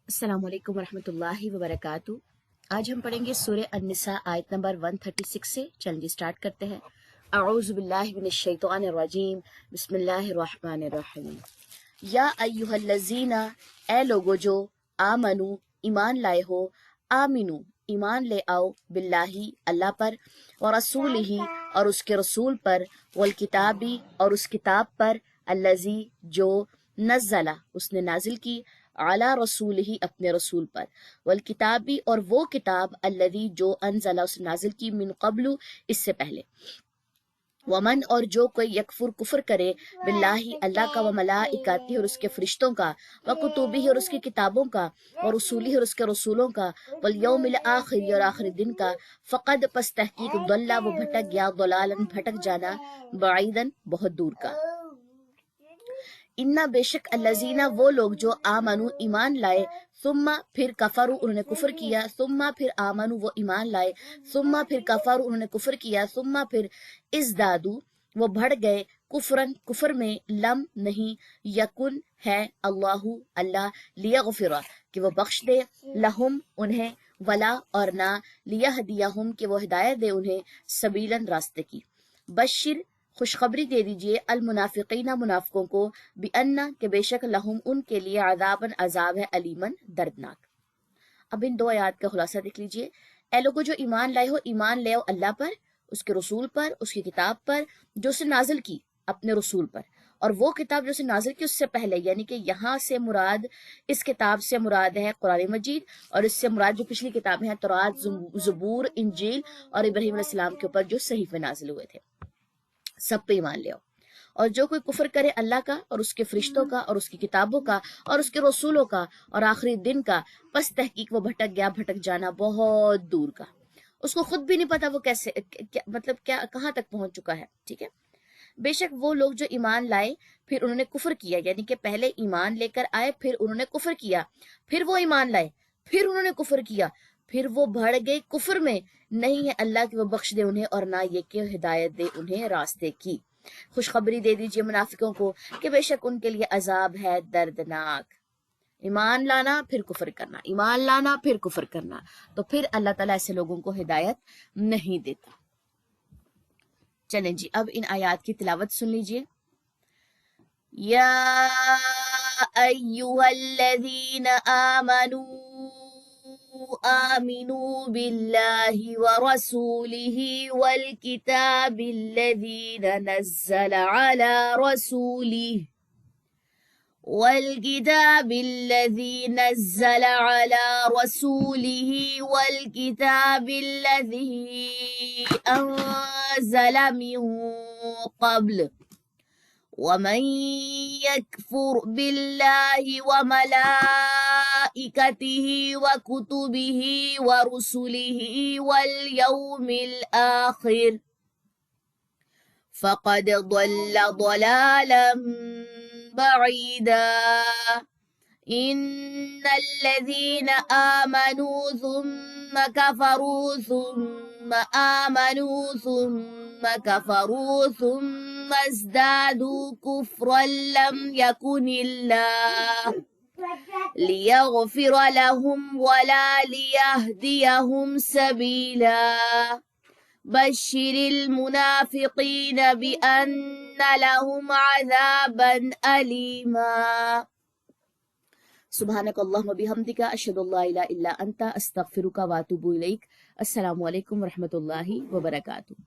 अस्सलाम वालेकुम वरहमतुल्लाहि वबरकातुहू। आज हम पढ़ेंगे सूरह अन-निसा आयत नंबर 136 से। चलिए स्टार्ट करते हैं। अऊज़ु बिल्लाहि मिनश शैतानिर रजीम, बिस्मिल्लाहिर रहमानिर रहीम। या अय्युहल्लज़ीना, ए लोगो जो, आमनु ईमान लाए हो, आमिनु ईमान ले आओ, बिल्लाही अल्लाह पर, व रसूलिही और उसके रसूल पर, वल किताबी और उस किताब पर, अल्लज़ी जो, नज़्ज़ला उसने नाजिल की, अला रसूलिही अपने रसूल पर, वल किताबी और वो किताब, अल्लज़ी जो, अनज़ला उसने नाजिल की, मिन क़ब्लु इससे पहले, वमन और जो कोई यकफुर कुफर करे, बिल्लाही अल्लाह का, व मलाइकाती और उसके फरिश्तों का, व कुतुबी और उसकी किताबों का, व रसूली और उसके रसूलों का, वल यौमिल आखिर और आखिरी दिन का, फ़क़द पस तहकीक दल्ला वो भटक गया, दलालन भटक जाना, बाइदन बहुत दूर का। इन्ना बेशक अल्लज़ीना वो लोग जो आमनु ईमान लाए, सुम्मा फिर कफरू उन्होंने कुफर किया, सुम्मा फिर आमनु वो ईमान लाए, सुम्मा फिर कफरू उन्होंने कुफर किया, सुम्मा फिर इज़दादू वो बढ़ गए, कुफरन कुफर में, लम नहीं, यकुन है, अल्लाहु अल्लाह, लियगफिरा कि वो बख्श दे, लहुम उन्हें, वला और ना, लियहदियहुम कि वो हिदायत दे उन्हें, सबीलन रास्ते की। बशिर खुशखबरी दे दीजिए, अल मुनाफिकीना मुनाफिकों को, बिअन्ना के बेशक, लहुम उनके लिए, अज़ाबन अज़ाब है, अलीमन दर्दनाक। अब इन दो आयत का खुलासा देख लीजिए। ए लोगों जो ईमान लाए हो, ईमान ले आओ अल्लाह पर, उसके रसूल पर, उसकी किताब पर जो उसे नाजिल की, अपने रसूल पर, और वो किताब जो उसे नाजिल की उससे पहले, यानी कि यहाँ से मुराद, इस किताब से मुराद है कुरान मजीद, और इससे मुराद जो पिछली किताबें हैं, तौरात, ज़बूर, इंजील और इब्राहीम अलैहिस्सलाम के ऊपर जो सहीफे नाजिल हुए थे, सब पे ईमान ले आओ। और जो कोई कुफर करे अल्लाह का और उसके फरिश्तों का और उसकी किताबों का और उसके रसूलों का और आखिरी दिन का, पस तहकीक वो भटक गया, भटक जाना बहुत दूर का। उसको खुद भी नहीं पता वो कैसे मतलब क्या कहाँ तक पहुंच चुका है। ठीक है। बेशक वो लोग जो ईमान लाए फिर उन्होंने कुफर किया, यानी कि पहले ईमान लेकर आए फिर उन्होंने कुफर किया, फिर वो ईमान लाए फिर उन्होंने कुफर किया, फिर वो बढ़ गए कुफर में, नहीं है अल्लाह की वो बख्श दे उन्हें और ना ये कि हिदायत दे उन्हें रास्ते की। खुशखबरी दे दीजिए मुनाफिकों को कि बेशक उनके लिए अजाब है दर्दनाक। ईमान लाना फिर कुफर करना, ईमान लाना फिर कुफर करना, तो फिर अल्लाह ताला ऐसे लोगों को हिदायत नहीं देता। चलें जी, अब इन आयात की तिलावत सुन लीजिए। या अय्युहल्लज़ीना आमनू आमिनू बिल्लाहि व रसूलिहि वल किताबिल्लज़ी नज़्ज़ल अला रसूलिहि والكتاب الذي نزل على رسوله والكتاب الذي أنزل من قبل ومن يكفر بالله وملائكته وكتبه ورسله واليوم الآخر فقد ضل ضلالا بعيدا إن الذين آمنوا ثم كفروا ثم آمنوا ثم كفروا ثم ازدادوا كفرا لم يكن الله ليغفر لهم ولا ليهديهم سبيلا بشر المنافقين بأن لهم عذابا أليما सुबहानक अल्लाहुम्मा बिहम्दिका अशहदु अल्ला इलाहा इल्ला अंता अस्तगफिरुका व अतूबु इलैक। अस्सलामु अलैकुम व रहमतुल्लाहि व बरकातुहू।